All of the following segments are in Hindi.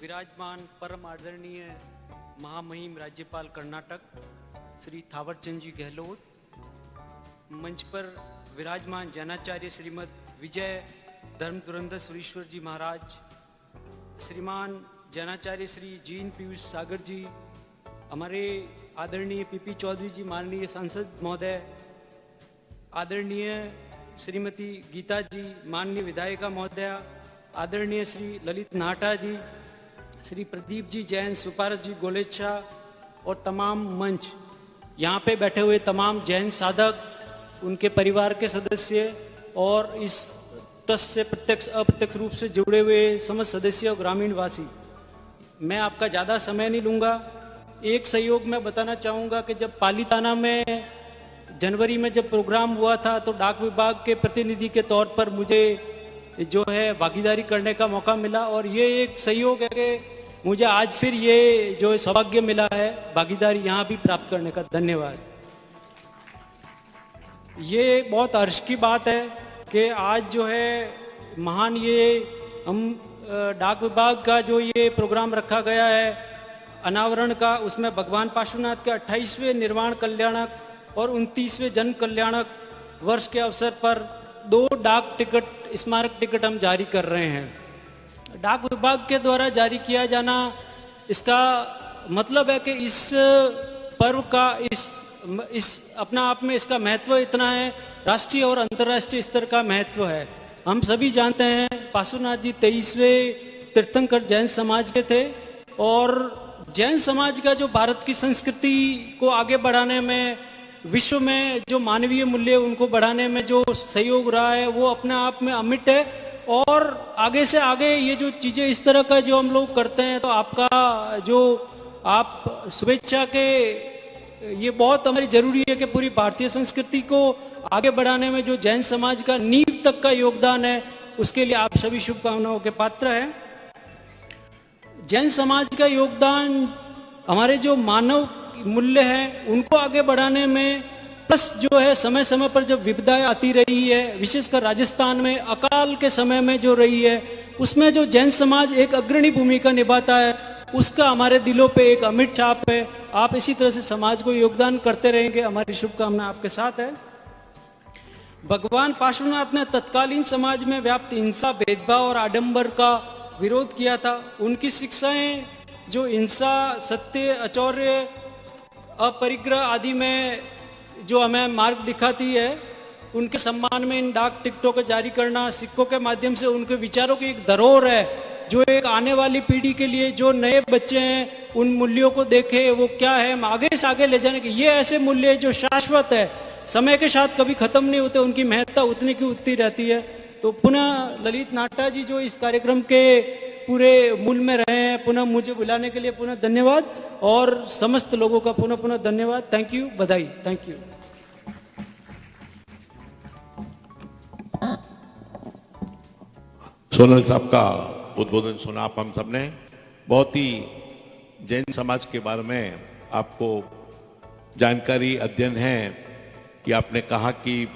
विराजमान परम आदरणीय महामहिम राज्यपाल कर्नाटक श्री थावरचंद जी गहलोत, मंच पर विराजमान जैनाचार्य श्रीमद विजय धर्म धुरंधर सुरेश्वर जी महाराज, श्रीमान जैनाचार्य श्री जीन पीयूष सागर जी, हमारे आदरणीय पीपी चौधरी जी माननीय सांसद महोदय, आदरणीय श्रीमती गीता जी माननीय विधायिका महोदया, आदरणीय श्री ललित नाहटा जी, श्री प्रदीप जी जैन, सुपारस जी गोलेच्छा और तमाम मंच, यहाँ पे बैठे हुए तमाम जैन साधक, उनके परिवार के सदस्य और इस ट्रस्ट से प्रत्यक्ष अप्रत्यक्ष रूप से जुड़े हुए समस्त सदस्य और ग्रामीण वासी, मैं आपका ज़्यादा समय नहीं लूँगा। एक सहयोग मैं बताना चाहूँगा कि जब पालीताना में जनवरी में जब प्रोग्राम हुआ था तो डाक विभाग के प्रतिनिधि के तौर पर मुझे जो है भागीदारी करने का मौका मिला और ये एक सहयोग है कि मुझे आज फिर ये जो सौभाग्य मिला है भागीदारी यहाँ भी प्राप्त करने का। धन्यवाद। ये बहुत हर्ष की बात है कि आज जो है महान ये हम डाक विभाग का जो ये प्रोग्राम रखा गया है अनावरण का, उसमें भगवान पार्श्वनाथ के 28वें निर्वाण कल्याणक और 29वें जन कल्याणक वर्ष के अवसर पर 2 डाक टिकट स्मारक टिकट हम जारी कर रहे हैं। डाक विभाग के द्वारा जारी किया जाना, इसका मतलब है कि इस पर्व का इस अपना आप में इसका महत्व इतना है, राष्ट्रीय और अंतर्राष्ट्रीय स्तर का महत्व है। हम सभी जानते हैं पार्श्वनाथ जी 23वें तीर्थंकर जैन समाज के थे और जैन समाज का जो भारत की संस्कृति को आगे बढ़ाने में, विश्व में जो मानवीय मूल्य उनको बढ़ाने में जो सहयोग रहा है वो अपने आप में अमिट है और आगे से आगे ये जो चीज़ें इस तरह का जो हम लोग करते हैं तो आपका जो आप शुभेच्छा के ये बहुत हमारी जरूरी है कि पूरी भारतीय संस्कृति को आगे बढ़ाने में जो जैन समाज का नींव तक का योगदान है उसके लिए आप सभी शुभकामनाओं के पात्र हैं। जैन समाज का योगदान हमारे जो मानव मूल्य हैं उनको आगे बढ़ाने में, प्लस जो है समय समय पर जब विपदाएं आती रही है, विशेषकर राजस्थान में अकाल के समय में जो रही है, उसमें जो जैन समाज एक अग्रणी भूमिका निभाता है, उसका हमारे दिलों पे एक अमिट छाप है। आप इसी तरह से समाज को योगदान करते रहेंगे, हमारी शुभकामना आपके साथ है। भगवान पार्श्वनाथ ने तत्कालीन समाज में व्याप्त हिंसा, भेदभाव और आडंबर का विरोध किया था। उनकी शिक्षाएं जो हिंसा, सत्य, अचौर्य, अपरिग्रह आदि में जो हमें मार्ग दिखाती है, उनके सम्मान में इन डाक टिकटों को जारी करना, सिक्कों के माध्यम से उनके विचारों की एक धरोहर है जो एक आने वाली पीढ़ी के लिए, जो नए बच्चे हैं उन मूल्यों को देखे वो क्या है, हम आगे से आगे ले जाने के ये ऐसे मूल्य जो शाश्वत है, समय के साथ कभी खत्म नहीं होते, उनकी महत्ता उतनी की उतनी रहती है। तो पुनः ललित नाहटा जी जो इस कार्यक्रम के पूरे मूल में रहे हैं, पुनः मुझे बुलाने के लिए पुनः धन्यवाद और समस्त लोगों का पुनः पुनः धन्यवाद। थैंक यू, बधाई। Thank you. सोनल साहब का उद्बोधन सुना आप हम सबने। बहुत ही जैन समाज के बारे में आपको जानकारी, अध्ययन है कि आपने कहा कि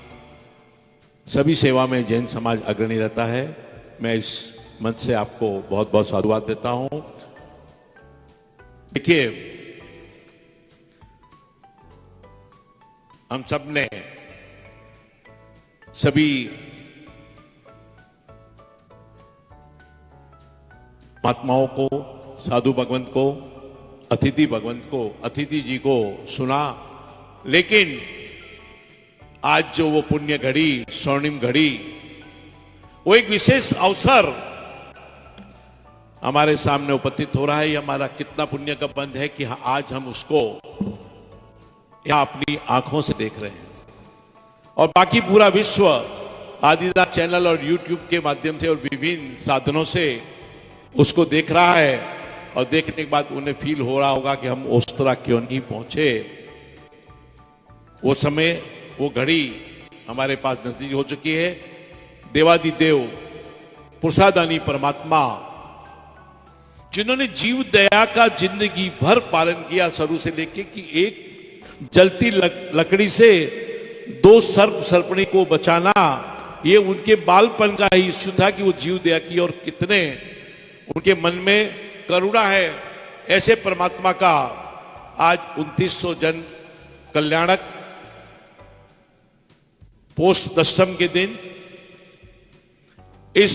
सभी सेवा में जैन समाज अग्रणी रहता है। मैं इस मंच से आपको बहुत बहुत साधुवाद देता हूं। देखिए, हम सब ने सभी महात्माओं को, साधु भगवंत को, अतिथि भगवंत को, अतिथि जी को सुना, लेकिन आज जो वो पुण्य घड़ी, स्वर्णिम घड़ी, वो एक विशेष अवसर हमारे सामने उपस्थित हो रहा है। ये हमारा कितना पुण्य का बंध है कि आज हम उसको यहां अपनी आंखों से देख रहे हैं और बाकी पूरा विश्व आदिदास चैनल और यूट्यूब के माध्यम से और विभिन्न साधनों से उसको देख रहा है। और देखने के बाद उन्हें फील हो रहा होगा कि हम उस तरह क्यों नहीं पहुंचे। वो समय, वो घड़ी हमारे पास नजदीक हो चुकी है। देवादिदेव, पुरुषादानी परमात्मा जिन्होंने जीव दया का जिंदगी भर पालन किया, शुरू से लेके कि एक जलती लकड़ी से दो सर्प सर्पणी को बचाना, ये उनके बालपन का ही इश्यू था कि वो जीव दया की, और कितने उनके मन में करुणा है। ऐसे परमात्मा का आज 2900 जन कल्याणक पोष दशम के दिन इस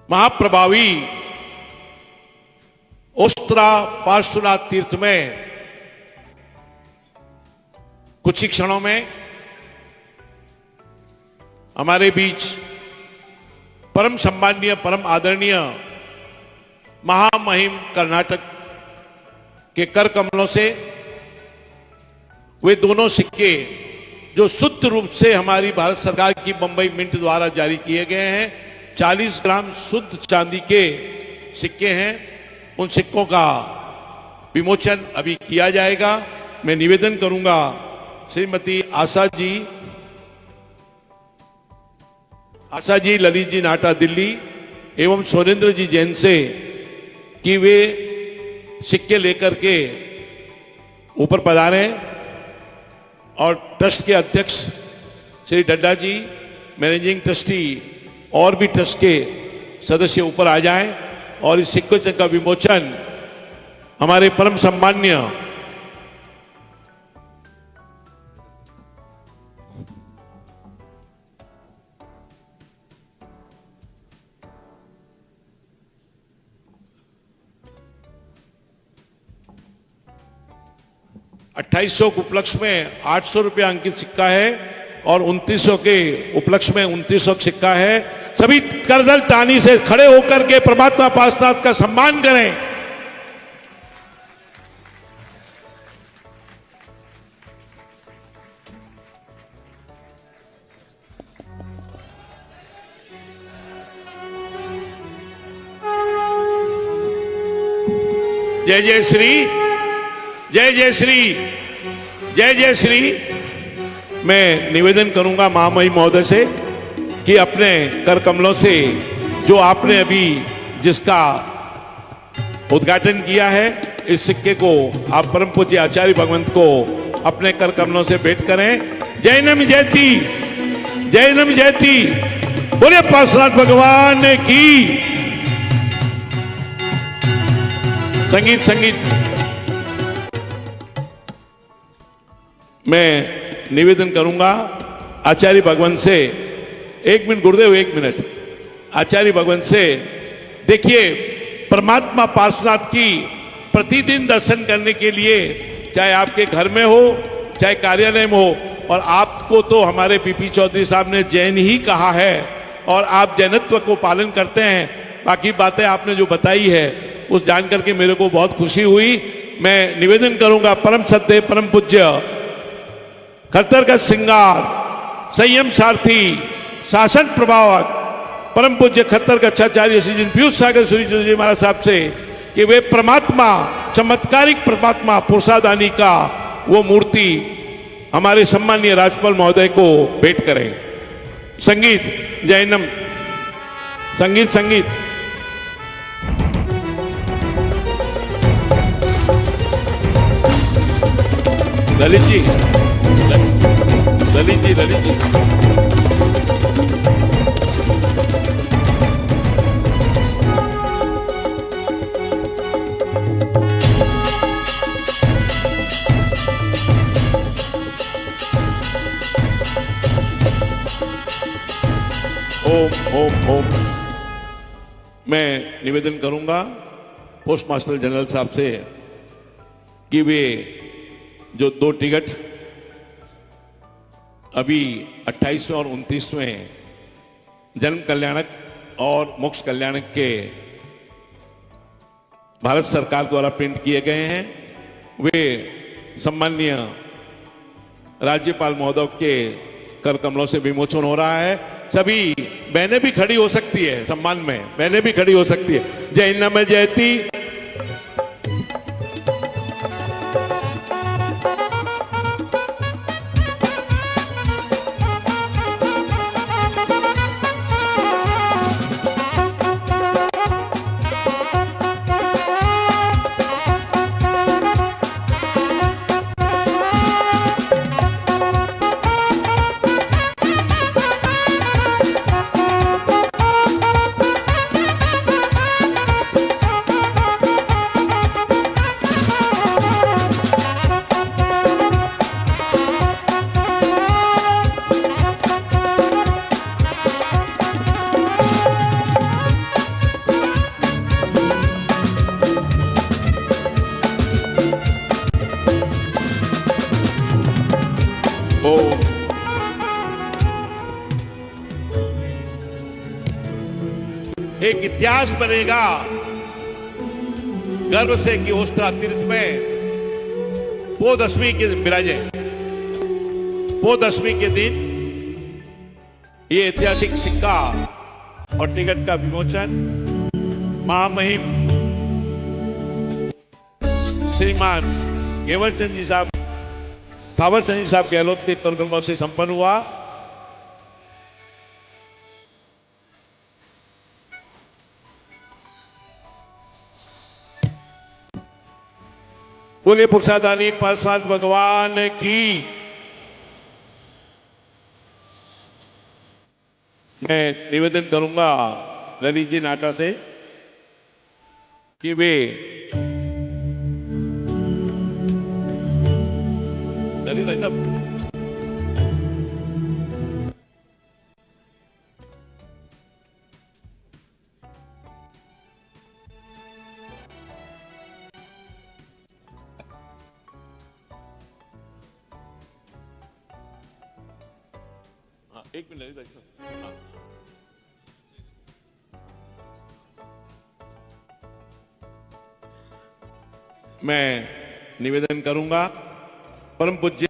महाप्रभावी ओस्त्रा पार्श्वनाथ तीर्थ में कुछ ही क्षणों में हमारे बीच परम सम्माननीय, परम आदरणीय महामहिम कर्नाटक के कर कमलों से वे दोनों सिक्के जो शुद्ध रूप से हमारी भारत सरकार की बंबई मिंट द्वारा जारी किए गए हैं, 40 ग्राम शुद्ध चांदी के सिक्के हैं, उन सिक्कों का विमोचन अभी किया जाएगा। मैं निवेदन करूंगा श्रीमती आशा जी ललित जी नाटा दिल्ली एवं सोरेंद्र जी जैन से कि वे सिक्के लेकर के ऊपर पधारें, और ट्रस्ट के अध्यक्ष श्री डड्डा जी, मैनेजिंग ट्रस्टी और भी ट्रस्ट के सदस्य ऊपर आ जाएं और इस सिक्कों का विमोचन हमारे परम सम्मान्य $2800 के उपलक्ष्य में 800 रुपया अंकित सिक्का है और 2900 के उपलक्ष्य में 2900 सिक्का है। सभी करदल तानी से खड़े होकर के परमात्मा पार्श्वनाथ का सम्मान करें। जय जय श्री, जय जय श्री, जय जय श्री। मैं निवेदन करूंगा महामहिम महोदय से कि अपने कर कमलों से जो आपने अभी जिसका उद्घाटन किया है, इस सिक्के को आप परम पूज्य आचार्य भगवंत को अपने कर कमलों से भेंट करें। जय नम जयती, जय नम जयती, बोले पार्श्वनाथ भगवान की। संगीत संगीत। मैं निवेदन करूंगा आचार्य भगवंत से, 1 मिनट गुरुदेव, 1 मिनट आचार्य भगवंत से। देखिए, परमात्मा पार्श्वनाथ की प्रतिदिन दर्शन करने के लिए, चाहे आपके घर में हो चाहे कार्यालय में हो, और आपको तो हमारे पीपी चौधरी साहब ने जैन ही कहा है और आप जैनत्व को पालन करते हैं। बाकी बातें आपने जो बताई है उस जानकर के मेरे को बहुत खुशी हुई। मैं निवेदन करूंगा परम सत्य, परम पूज्य, खत्तर का श्रृंगार, संयम सारथी, शासन प्रभावक, परम पूज्य खत्तर का आचार्य श्री पीयूष सागर सूरी जी महाराज साहब से कि वे परमात्मा, चमत्कारिक परमात्मा पुरुषादानी का वो मूर्ति हमारे सम्मानीय राज्यपाल महोदय को भेंट करें। संगीत, जैनम संगीत, संगीत। ललित जी, ललित जी, ललित जी। ओम ओम ओम। मैं निवेदन करूंगा पोस्ट मास्टर जनरल साहब से कि वे जो 2 टिकट अभी 28वें और 29वें जन्म कल्याणक और मोक्ष कल्याणक के भारत सरकार द्वारा प्रिंट किए गए हैं, वे सम्माननीय राज्यपाल महोदय के कर कमलों से विमोचन हो रहा है। सभी बहनें भी खड़ी हो सकती है, सम्मान में बहनें भी खड़ी हो सकती है। जय नम जयती। एक इतिहास बनेगा गर्व से कि ओस्त्रा तीर्थ में वो दशमी के दिन विराजे, वो दशमी के दिन ये ऐतिहासिक सिक्का और टिकट का विमोचन महामहिम श्रीमान केवलचंद जी साहब, थावरचंद जी साहब गहलोत के तरकमों से संपन्न हुआ। बोले पुरुषादानी प्रसाद भगवान की। मैं निवेदन करूंगा ललित जी नाटा से कि वे ललित भाई साहब एक मिनट ललित भाई साहब। हाँ। मैं निवेदन करूंगा परम पूज्य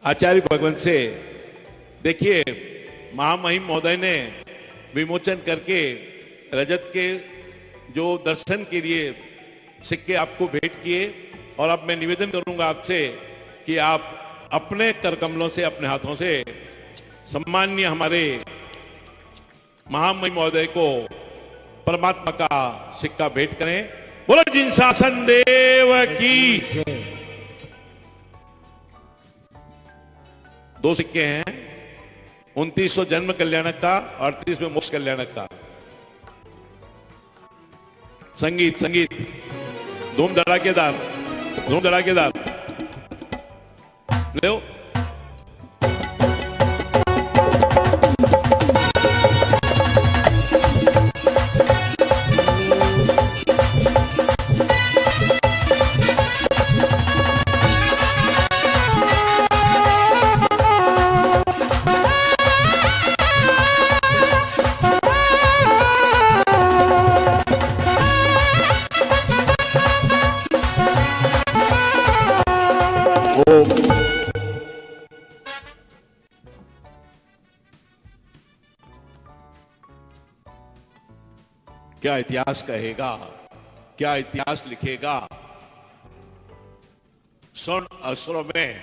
आचार्य भगवंत से, देखिए महामहिम महोदय ने विमोचन करके रजत के जो दर्शन के लिए सिक्के आपको भेंट किए, और अब मैं निवेदन करूंगा आपसे कि आप अपने कर कमलों से, अपने हाथों से सम्माननीय हमारे महामहिम महोदय को परमात्मा का सिक्का भेंट करें। बोलो जिन शासन देव की। 2 सिक्के हैं, 2900 जन्म कल्याणक का, 38वें मोक्ष कल्याणक का। संगीत संगीत धूम धड़ाकेदार, धूम धड़ाकेदार लो। क्या इतिहास कहेगा, क्या इतिहास लिखेगा, स्वर्ण अक्षरों में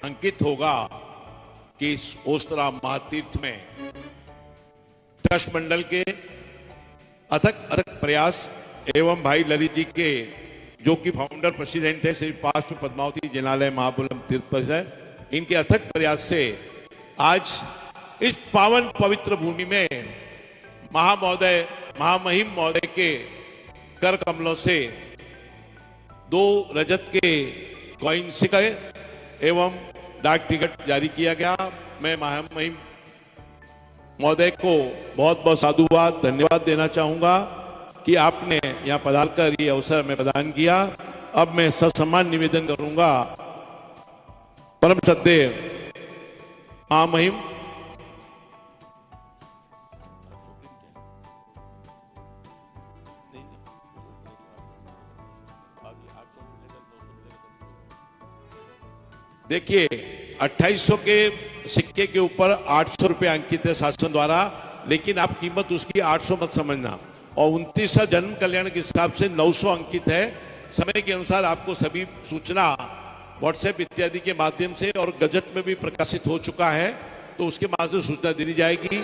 अंकित होगा कि इस ओस्त्रा महातीर्थ में ट्रस्ट मंडल के अथक अथक प्रयास एवं भाई ललित जी के जो कि फाउंडर प्रेसिडेंट है श्री पार्श्व पद्मावती जिनालय महाबुलम तीर्थ परिषद, इनके अथक प्रयास से आज इस पावन पवित्र भूमि में महामहोदय महामहिम महोदय के कर कमलों से 2 रजत के कॉइन सिक्के एवं डाक टिकट जारी किया गया। मैं महामहिम महोदय को बहुत बहुत साधुवाद धन्यवाद देना चाहूंगा कि आपने यहां पधारकर ये अवसर में प्रदान किया। अब मैं ससम्मान निवेदन करूंगा परम श्रद्धेय महामहिम देखिए 2800 के सिक्के के ऊपर 800 रुपए अंकित है शासन द्वारा, लेकिन आप कीमत उसकी 800 मत समझना, और 29 जन्म कल्याण के हिसाब से 900 अंकित है। समय के अनुसार आपको सभी सूचना व्हाट्सएप इत्यादि के माध्यम से और गजट में भी प्रकाशित हो चुका है, तो उसके माध्यम से सूचना दी जाएगी।